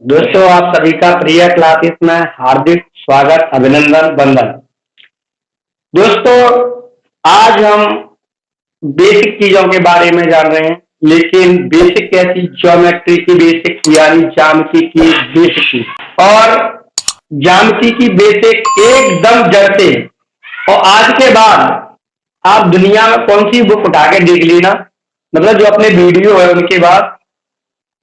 दोस्तों, आप सभी का प्रिय क्लासेस में हार्दिक स्वागत, अभिनंदन, वंदन। दोस्तों, आज हम बेसिक चीजों के बारे में जान रहे हैं, लेकिन बेसिक कैसी? ज्योमेट्री की बेसिक, यानी ज्यामिति की बेसिक, और ज्यामिति की बेसिक एकदम जड़ से। और आज के बाद आप दुनिया में कौन सी बुक उठा के देख लेना, मतलब जो अपने वीडियो है उनके बाद,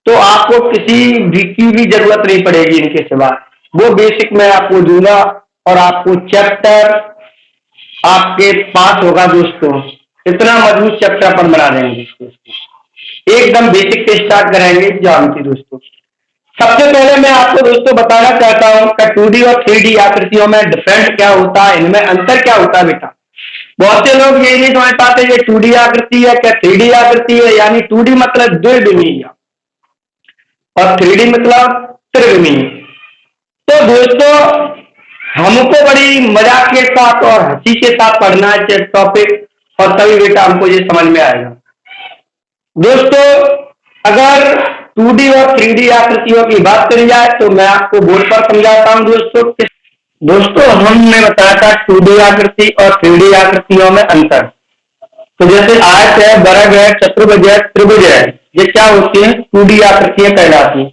तो आपको किसी भी की भी जरूरत नहीं पड़ेगी इनके सिवा। वो बेसिक मैं आपको दूंगा और आपको चैप्टर आपके पास होगा दोस्तों। इतना मजबूत चैप्टर अपन बना देंगे दोस्तों। एकदम बेसिक से स्टार्ट करेंगे ज्यामिति दोस्तों। सबसे पहले मैं आपको दोस्तों बताना चाहता हूं कि 2D और 3D आकृतियों में डिफरेंट क्या होता है, इनमें अंतर क्या होता है बेटा। बहुत से लोग ये नहीं समझ पाते ये 2D आकृति है क्या 3D आकृति है, यानी 2D मतलब द्विविमीय और 3D मतलब त्रिविमीय। तो दोस्तों, हमको बड़ी मजाक के साथ और हंसी के साथ पढ़ना है टॉपिक, और तभी बेटा हमको ये समझ में आएगा। दोस्तों, अगर 2D और 3D आकृतियों की बात करी जाए तो मैं आपको बोर्ड पर समझाता हूं दोस्तों हमने बताया था 2D आकृति और 3D आकृतियों में अंतर। तो जैसे आयत है, वर्ग है, चतुर्भुज है, त्रिभुज है, ये क्या होती है? 2D आकृतियां कहलाती हैं।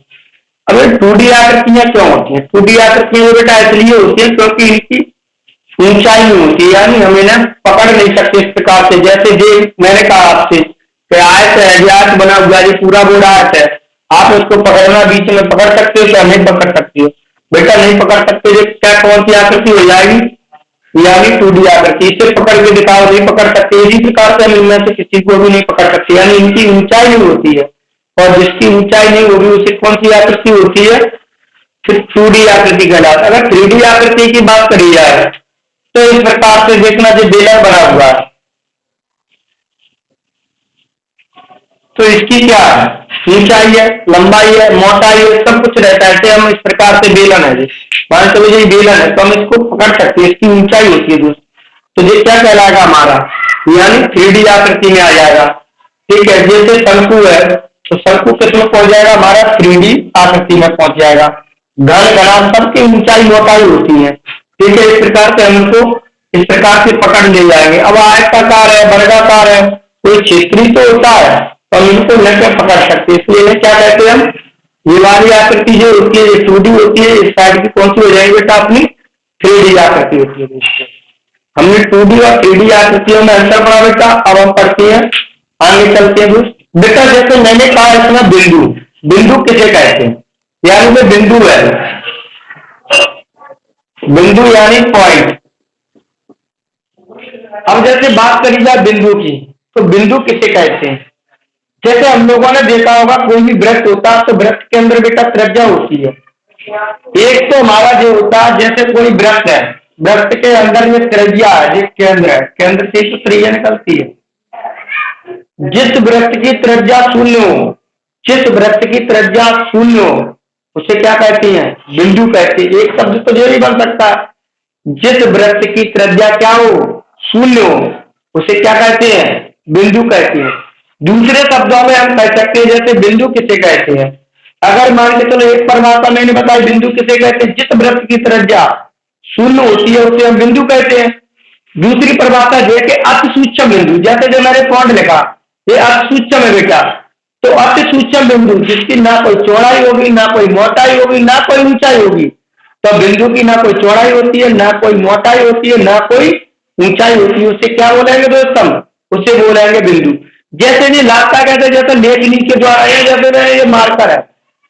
अब ये 2D आकृतियां क्यों होती हैं? 2D आकृतियां बेटा इसलिए होती है क्योंकि इनकी ऊंचाई नहीं होती है, यानी हम इन्हें पकड़ नहीं सकते इस प्रकार से। जैसे ये मैंने कहा आपसे कि आयत है, ये आयत बना हुआ है, ये पूरा बोर्ड आयत है, आप उसको पकड़ना बीच में पकड़ सकते हो क्या? नहीं पकड़ सकते हो बेटा, नहीं पकड़ सकते। ये क्या कौन सी आकृति हो जाएगी? यानी 2D आकृति। इसे पकड़ के दिखाओ, नहीं पकड़ सकते। इसी प्रकार से हम इनमें से किसी को भी नहीं पकड़ सकते, यानी इनकी ऊंचाई नहीं होती है। और जिसकी ऊंचाई नहीं होगी उसे कौन सी आकृति होती है? फिर 2D आकृति कहलाता है। अगर 3D आकृति की बात करी जाए तो इस प्रकार से देखना, जो बेलर बना हुआ है, तो इसकी क्या है? ऊंचाई है, लंबाई है, मोटाई है, सब कुछ रहता है। हम इस प्रकार से बेलन है, मान समझ ये बेलन है तो हम इसको पकड़ सकते हैं, इसकी ऊंचाई होती है दोस्त। तो ये क्या कहलाएगा हमारा? यानी 3D आकृति में आ जाएगा। ठीक है, जैसे शंकु है तो शंकु किसमें पहुंच जाएगा? हमारा 3D आकृति में पहुंच जाएगा। घन घना सबकी ऊंचाई मोटाई होती है। ठीक है, इस प्रकार से हमको इस प्रकार से पकड़ ले जाएंगे। अब आयताकार है, वर्गाकार है, कोई क्षेत्रीय तो होता है तो हम इनको लेकर पकड़ सकते हैं। इसलिए क्या कहते हैं हम? ये वाली आकृति जो होती है, ये 2D होती है, इस साइड की कौन सी हो जाएगी बेटा? अपनी 3D आकृति होती है दोस्तों। हमने 2D और 3D आकृतियों में अंतर पढ़ा बेटा। अब हम पढ़ते हैं, आगे चलते हैं दोस्त। बेटा जैसे मैंने कहा इसमें बिंदु, बिंदु किसे कहते हैं? यानी वो बिंदु है, बिंदु यानी पॉइंट। अब जैसे बात करी जाए बिंदु की, तो बिंदु किसे कहते हैं? जैसे हम लोगों ने देखा होगा कोई भी वृत्त होता है तो वृत्त के अंदर बेटा त्रिज्या होती है। एक तो हमारा जो होता है, जैसे कोई वृत्त है, वृत्त के अंदर में त्रिज्या है, एक केंद्र है, केंद्र से तो त्रिज्या निकलती है। जिस वृत्त की त्रिज्या शून्य हो, जिस वृत्त की त्रिज्या शून्य हो, उसे क्या कहते हैं? बिंदु कहते हैं। एक शब्द तो ये नहीं बन सकता। जिस वृत्त की त्रिज्या क्या हो? शून्य हो, उसे क्या कहते हैं? बिंदु कहते हैं। दूसरे शब्दों में हम कह सकते हैं, जैसे बिंदु किसे कहते हैं? अगर मान के चलो एक परिभाषा मैंने बताई, बिंदु किसे कहते हैं? जिस वृत्त की त्रिज्या शून्य होती है उसे हम बिंदु कहते हैं। दूसरी परिभाषा जो है कि अति सूक्ष्म बिंदु, जैसे जो मैंने पॉइंट लिखा, ये अति सूक्ष्म है बेटा। तो अति सूक्ष्म बिंदु जिसकी ना कोई चौड़ाई होगी, ना कोई मोटाई होगी, ना कोई ऊंचाई होगी। तो बिंदु की ना कोई चौड़ाई होती है, ना कोई मोटाई होती है, ना कोई ऊंचाई होती है, उसे क्या बोलेंगे दोस्त हम? उसे बोलेंगे बिंदु। जैसे जी लाता कहते, जैसे लेखनी के द्वारा, जैसे मैंने ये मार्कर है,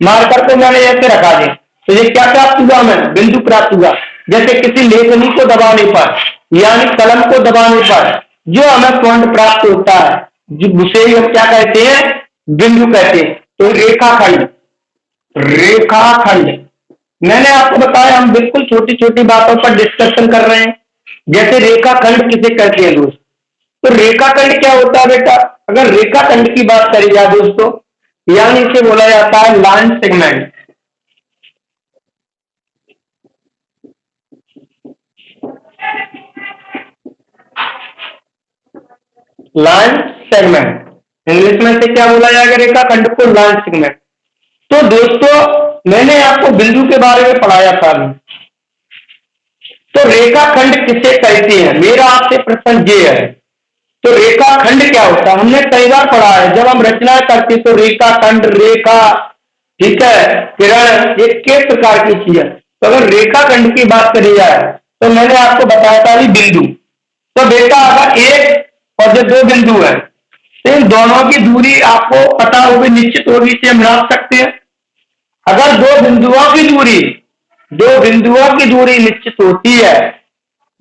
मार्कर को मैंने ऐसे रखा है, तो ये क्या प्राप्त हुआ? हमें बिंदु प्राप्त हुआ। जैसे किसी लेखनी को दबाने पर, यानी कलम को दबाने पर जो हमें पॉइंट प्राप्त होता है, जो उसे हम क्या कहते हैं? बिंदु कहते हैं। तो रेखाखंड, रेखाखंड मैंने आपको बताया, हम बिल्कुल छोटी छोटी बातों पर डिस्कशन कर रहे हैं। जैसे रेखाखंड किसे कहते हैं दोस्त? तो रेखाखंड क्या होता है बेटा? अगर रेखाखंड की बात करी जाए दोस्तों, यानी इसे बोला जाता है line segment. Line segment English में से क्या बोला जाएगा? रेखाखंड को लाइन सेगमेंट। तो दोस्तों मैंने आपको बिंदु के बारे में पढ़ाया था अभी। तो रेखाखंड किसे कहते हैं, मेरा आपसे प्रश्न ये है। तो रेखाखंड क्या होता है, हमने कई बार पढ़ा है। जब हम रचना करते तो रेखाखंड, रेखा, ठीक है, किरण, ये किस प्रकार की चीज है। तो अगर रेखाखंड की बात करी जाए तो मैंने आपको बताया था अभी बिंदु। तो बेटा अगर एक और जो दो बिंदु है तो इन दोनों की दूरी आपको पता होगी, निश्चित होगी, इसे हम नाप सकते हैं। अगर दो बिंदुओं की दूरी निश्चित होती है,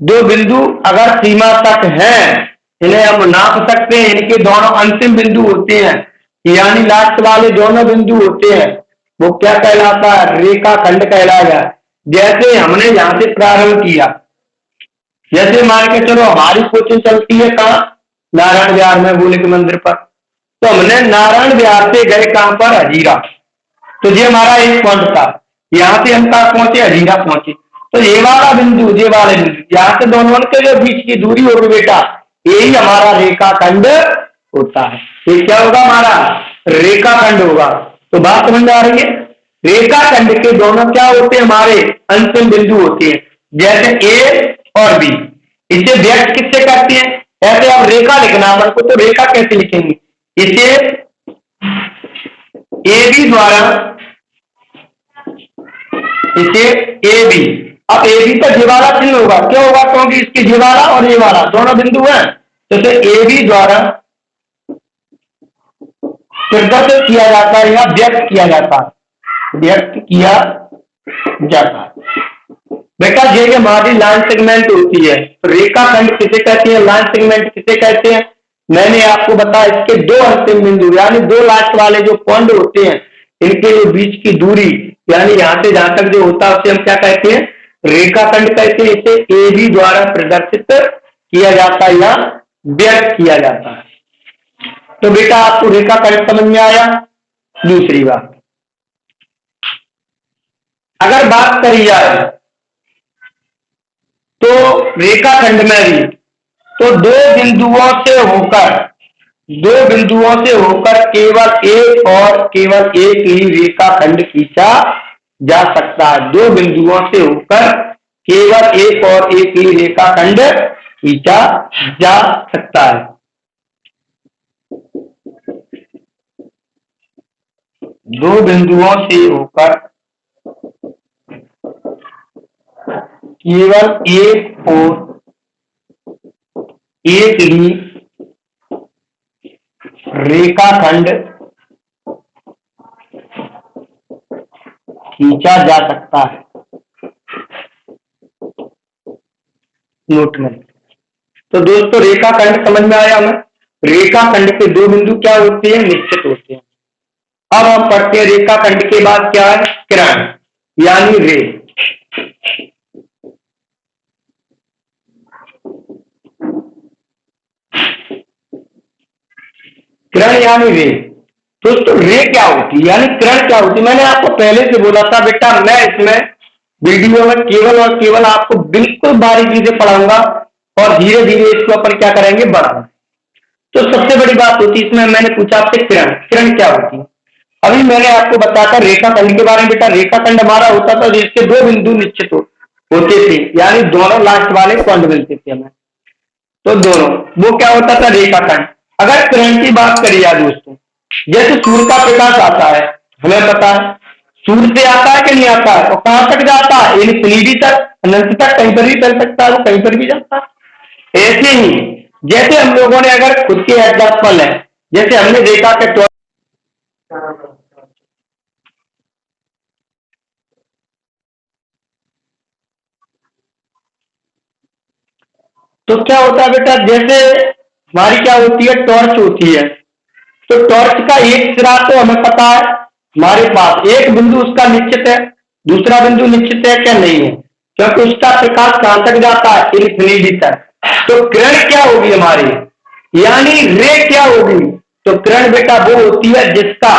दो बिंदु अगर सीमा तक हैं, इन्हें हम नाप सकते हैं। इनके दोनों अंतिम बिंदु होते हैं, यानी लास्ट वाले दोनों बिंदु होते हैं, वो क्या कहलाता है, रेखाखंड कहलाएगा। जैसे हमने यहां से प्रारंभ किया, जैसे मान के चलो हमारी कोचिंग चलती है कहाँ, नारायण विहार में भोले के मंदिर पर। तो हमने नारायण विहार से गए कहां पर, हजीरा। तो ये हमारा एक पॉइंट था, यहाँ से हम कहा पहुंचे, हजीरा पहुंचे। तो ये वाला बिंदु, ये वाले बिंदु, यहाँ से दोनों के जो बीच की दूरी होगी बेटा, यही हमारा रेखाखंड होता है। ये क्या होगा, हमारा रेखाखंड होगा। तो बात समझ में आ रही है। रेखाखंड के दोनों क्या होते हैं, हमारे अंतिम बिंदु होते हैं, जैसे ए और बी। इसे व्यक्त किससे करते हैं, ऐसे आप रेखा लिखना अपन को, तो रेखा कैसे लिखेंगे, इसे ए बी द्वारा, इसे ए बी। अब ए बी पर जीवाला चिन्ह होगा, क्यों होगा, क्योंकि इसके जीवाला और ये वाला दोनों बिंदु हैं। तो इसे ए बी द्वारा प्रदर्शित किया जाता है या व्यक्त किया जाता है, व्यक्त किया जाता है। बेटा ये हमारी लाइन सेगमेंट होती है। तो रेखाखंड किसे कहते हैं, लाइन सेगमेंट किसे कहते हैं, मैंने आपको बताया इसके दो अंतिम बिंदु यानी दो लास्ट वाले जो पॉइंट होते हैं, इनके बीच की दूरी यानी यहां से जहां तक जो होता है उसे हम क्या कहते हैं, रेखाखंड कहते हैं। इसे ए बी द्वारा प्रदर्शित किया जाता है या व्यक्त किया जाता है। तो बेटा आपको रेखाखंड समझ में आया। दूसरी बात, अगर बात करी जाए तो रेखाखंड में भी तो दो बिंदुओं से होकर केवल एक ही रेखाखंड खींचा जा सकता है। दो बिंदुओं से होकर केवल एक ही रेखाखंड खींचा जा सकता है। दो बिंदुओं से होकर केवल एक ही रेखाखंड खींचा जा सकता है। नोट में तो दोस्तों रेखाखंड समझ में आया हमें। रेखाखंड के दो बिंदु क्या होते हैं, निश्चित होते हैं। अब हम पढ़ते हैं रेखाखंड के बाद क्या है, किरण यानी रे। किरण यानी रे। दोस्तों रे क्या होती है यानी किरण क्या होती है, मैंने आपको पहले से बोला था बेटा, मैं इसमें वीडियो में केवल और केवल आपको बिल्कुल बारीकी से पढ़ाऊंगा और धीरे धीरे इसको अपन क्या करेंगे, बढ़ाएंगे। तो सबसे बड़ी बात होती है इसमें, मैंने पूछा आपसे किरण, किरण क्या होती है। अभी मैंने आपको बताया था रेखाखंड के बारे में। बेटा रेखाखंड हमारा होता था जिसके दो बिंदु निश्चित होते थे, यानी दोनों लास्ट वाले पॉइंट मिलते थे हमें, तो दोनों वो क्या होता था, रेखाखंड। अगर किरण की बात करी जाए दोस्तों, जैसे सूर्य का प्रकाश आता है, हमें पता है सूर्य से आता है कि नहीं आता है, और कहां तक जाता है, इन्फिनिटी तक, अनंत तक, कहीं पर भी चल सकता है, वो कहीं पर भी जाता है। ऐसे ही जैसे हम लोगों ने अगर खुद के एग्जाम्पल है, जैसे हमने देखा कि तो क्या होता है बेटा, जैसे हमारी क्या होती है, टॉर्च होती है। तो टॉर्च का एक सिरा तो हमें पता है, हमारे पास एक बिंदु उसका निश्चित है, दूसरा बिंदु निश्चित है क्या, नहीं है, क्योंकि उसका प्रकाश कहां तक जाता है, इन्फिनिटी तक। तो किरण क्या होगी हमारी, यानी रे क्या होगी। तो किरण बेटा वो होती है जिसका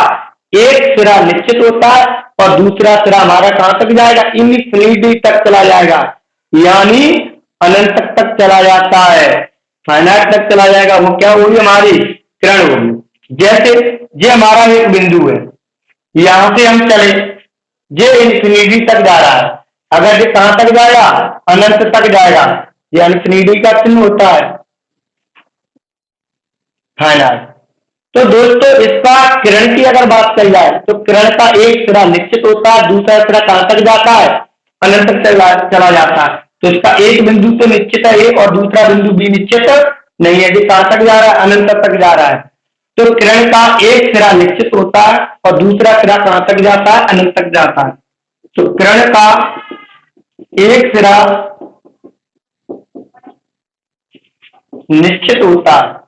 एक सिरा निश्चित होता है और दूसरा सिरा हमारा कहां तक जाएगा, इन्फिनिटी तक चला जाएगा, यानी अनंत तक चला जाता है, फाइनाइट तक चला जाएगा। वो क्या होगी, हमारी किरण होगी। जैसे ये हमारा एक बिंदु है, यहां से हम चले, ये इन्फिनिटी तक जा रहा है। अगर ये कहां तक जाएगा, अनंत तक जाएगा, ये इन्फिनिटी का चिन्ह होता है, फाइनाइट। तो दोस्तों इसका किरण की अगर बात करी जाए तो किरण का एक सिरा निश्चित होता है, दूसरा सिरा कहां तक जाता है, अनंत तक चला जाता है। तो इसका एक बिंदु तो निश्चित है ए, और दूसरा बिंदु बी निश्चित नहीं है, ये कहां तक जा रहा है, अनंत तक जा रहा है। तो किरण का एक सिरा निश्चित होता है और दूसरा सिरा कहां तक जाता है, अनंत तक जाता है। तो किरण का एक सिरा निश्चित होता है,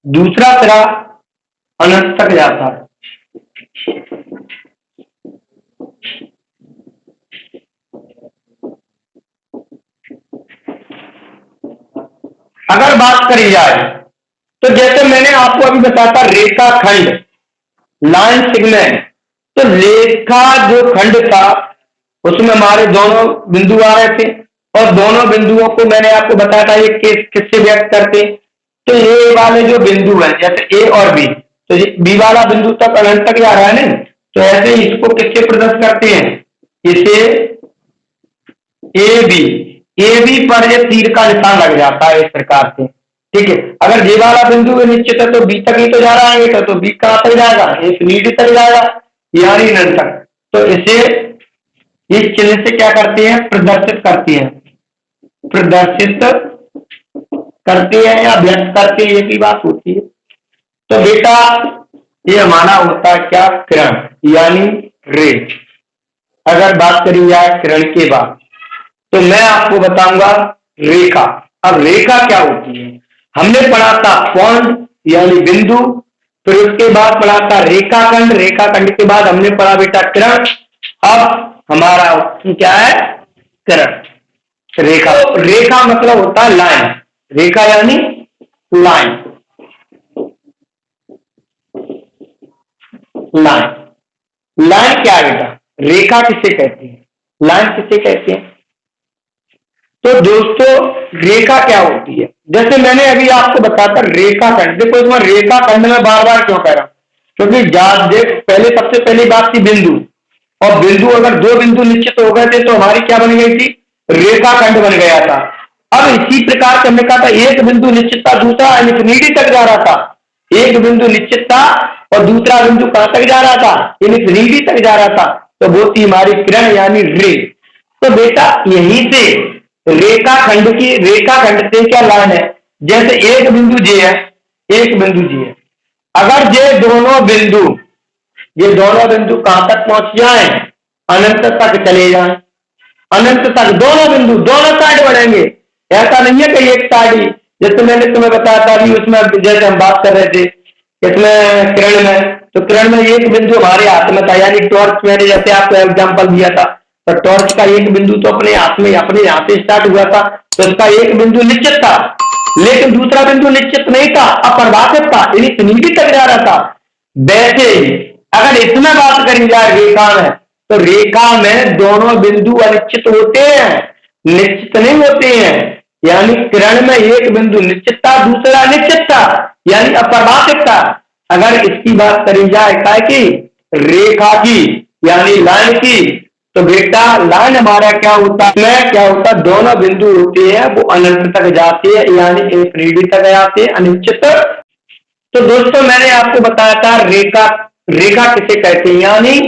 दूसरा सिरा अनंत तक जाता है। अगर बात करी जाए तो जैसे मैंने आपको अभी बताया था रेखा खंड, लाइन सेगमेंट, तो रेखा जो खंड था उसमें हमारे दोनों बिंदु आ रहे थे, और दोनों बिंदुओं को मैंने आपको बताया था ये किससे व्यक्त करते। तो ये वाले जो बिंदु है जैसे ए और बी, तो बी वाला बिंदु तक अनंत तक जा रहा है ना, तो ऐसे इसको किससे प्रदर्शित करते हैं, इसे ए बी पर ये तीर का निशान लग जाता है इस प्रकार से, ठीक है। अगर ये वाला बिंदु निश्चित है तो बी तक ही तो जा रहा है, तो बी कहां तक जाएगा, इन्फिनिटी तक जाएगा, यानी अनंत तक। तो इसे इस चिन्ह से क्या करते हैं, प्रदर्शित करते हैं, प्रदर्शित करते हैं या व्यक्त करते हैं, एक ही बात होती है। तो बेटा ये हमारा होता है क्या, किरण यानी रे। अगर बात करी जाए किरण के बाद तो मैं आपको बताऊंगा रेखा। अब रेखा क्या होती है, हमने पढ़ा था पॉइंट यानी बिंदु, फिर उसके बाद पढ़ा था रेखाखंड, रेखाखंड के बाद हमने पढ़ा बेटा किरण। अब हमारा क्या है, किरण। रेखा, रेखा मतलब होता है लाइन, रेखा यानी लाइन, लाइन। लाइन क्या है बेटा, रेखा किसे कहते हैं, लाइन किसे कहते हैं। तो दोस्तों रेखा क्या होती है, जैसे मैंने अभी आपको बताया था रेखाखंड। देखो इसमें रेखाखंड में बार बार क्यों कह रहा हूं, क्योंकि देख पहले सबसे पहली बात थी बिंदु, और बिंदु अगर दो बिंदु निश्चित हो गए थे तो हमारी क्या बन गई थी, रेखाखंड बन गया था। अब इसी प्रकार से हमने कहा था एक बिंदु निश्चित था, दूसरा इन्फिनिटी तक जा रहा था, एक बिंदु निश्चित था और दूसरा बिंदु कहां तक जा रहा था, इन्फिनिटी तक जा रहा था, तो वो थी हमारी किरण यानी रे। तो बेटा यहीं से रेखाखंड की, रेखाखंड से क्या लाइन है, जैसे एक बिंदु जे है, एक बिंदु जे है, अगर ये दोनों बिंदु कहां तक पहुंच जाएं, अनंत तक चले जाएं, अनंत तक दोनों बिंदु दोनों साइड बढ़ेंगे। ऐसा नहीं है कि एक साइड ही, जैसे मैंने तुम्हें बताया था अभी उसमें, जैसे हम बात कर रहे थे इसमें किरण में, तो किरण में एक बिंदु हमारे हाथ में था, यानी टॉर्च, मैंने जैसे आपको एग्जांपल दिया था, तो टॉर्च का एक बिंदु तो अपने हाथ में, अपने यहाँ से स्टार्ट हुआ था, तो इसका एक बिंदु निश्चित था, लेकिन दूसरा बिंदु निश्चित नहीं था, अपरिभाषित था, इन्फिनिटी तक जा रहा था। वैसे ही अगर इसमें बात करी जाए रेखा में, तो रेखा में दोनों बिंदु अनिश्चित होते हैं, निश्चित नहीं होते हैं। यानी किरण में एक बिंदु निश्चित था, दूसरा अनिश्चित था, यानी अपरिभाषित था। अगर इसकी बात करी जाए काय की, रेखा की यानी लाइन की, तो बेटा लाइन हमारा क्या होता है, क्या होता है, दोनों बिंदु होते हैं वो अनंत तक जाते हैं, यानी इन्फिनिटी तक जाते हैं, अनिश्चित। तो दोस्तों मैंने आपको बताया था रेखा, रेखा किसे कहते हैं, यानी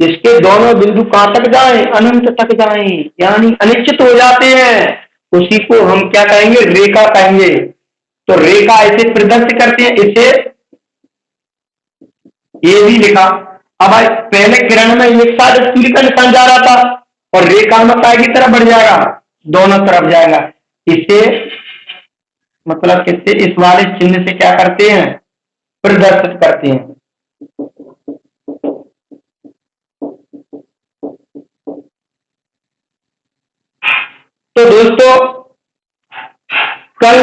इसके दोनों बिंदु कहां तक जाएं, अनंत तक जाएं, यानी अनिश्चित हो जाते हैं, उसी को हम क्या कहेंगे, रेखा कहेंगे। तो रेखा ऐसे प्रदर्शित करते हैं, इसे ये भी लिखा। अब पहले किरण में एक साथ तीर का निशान जा रहा था, और रेखा में काय की तरफ बढ़ जाएगा, दोनों तरफ जाएगा। इसे मतलब किससे, इस वाले चिन्ह से क्या करते हैं, प्रदर्शित करते हैं। तो दोस्तों कल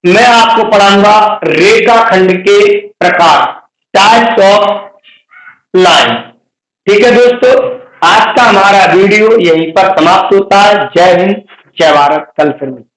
मैं आपको पढ़ाऊंगा रेखाखंड के प्रकार, टाइप्स ऑफ लाइन। ठीक है दोस्तों, आज का हमारा वीडियो यहीं पर समाप्त होता है। जय हिंद, जय भारत, कल फिर मिलते हैं।